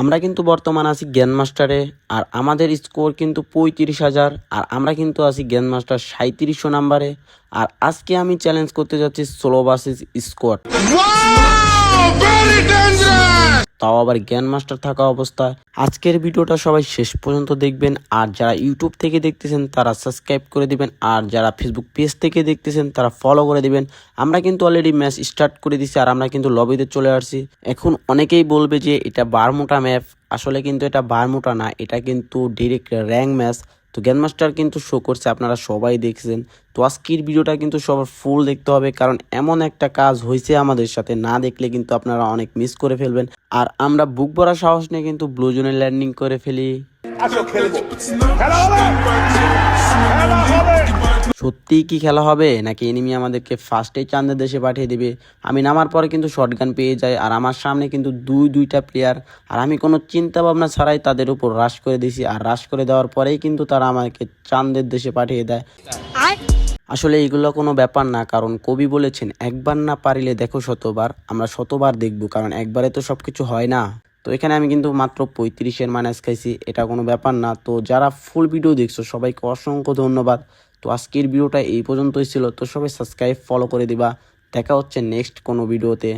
আমরা কিন্তু বর্তমান আছি গ্র্যান্ড মাস্টারে, আর আমাদের স্কোর কিন্তু 35,000, আর আমরা কিন্তু আছি গ্র্যান্ড মাস্টার 3700 নাম্বারে। আর আজকে আমি চ্যালেঞ্জ করতে যাচ্ছি সোলো ভার্সেস স্কোয়াড, তাও আবার গ্র্যান্ড মাস্টার থাকা অবস্থায়। আজকের ভিডিওটা সবাই শেষ পর্যন্ত দেখবেন, আর যারা ইউটিউব থেকে দেখতেছেন তারা সাবস্ক্রাইব করে দিবেন, আর যারা ফেসবুক পেজ থেকে দেখতেছেন তারা ফলো করে দিবেন। আমরা কিন্তু অলরেডি ম্যাচ স্টার্ট করে দিছি, আর আমরা কিন্তু লবিতে চলে আসছি। এখন অনেকেই বলবে যে এটা বারমুটা ম্যাপ, আসলে কিন্তু এটা বারমুটা না, এটা কিন্তু ডিরেক্ট র্যাঙ্ক ম্যাচ। তো গ্র্যান্ড মাস্টার কিন্তু শো করছে, আপনারা সবাই দেখছেন। তো আজকের ভিডিওটা কিন্তু সবার ফুল দেখতে হবে, কারণ এমন একটা কাজ হয়েছে আমাদের সাথে, না দেখলে কিন্তু আপনারা অনেক মিস করে ফেলবেন। আর আমরা বুক ভরা সাহস নিয়ে কিন্তু ব্লু জোনে ল্যান্ডিং করে ফেলি। সত্যিই কি খেলা হবে, নাকি এনিমি আমাদেরকে ফার্স্টেই চাঁদের দেশে পাঠিয়ে দিবে? আমি নামার পরে কিন্তু শটগান পেয়ে যাই, আর আমার সামনে কিন্তু দুইটা প্লেয়ার, আর আমি কোনো চিন্তা ভাবনা ছাড়াই তাদের উপর রাশ করে দিয়েছি। আর রাশ করে দেওয়ার পরেই কিন্তু তারা আমাকে চাঁদের দেশে পাঠিয়ে দেয়। আসলে এগুলো কোনো ব্যাপার না, কারণ কবি বলেছেন একবার না পারিলে দেখো শতবার। আমরা শতবার দেখবো, কারণ একবারে তো সবকিছু হয় না। তো এখানে আমি কিন্তু মাত্র 35-এর মাইনাস খাইছি, এটা কোনো ব্যাপার না। তো যারা ফুল ভিডিও দেখছো সবাইকে অসংখ্য ধন্যবাদ। তো আজকের ভিডিওটা এই পর্যন্তই ছিল। তো সবাই সাবস্ক্রাইব ফলো করে দিবা। দেখা হচ্ছে নেক্সট কোনো ভিডিওতে।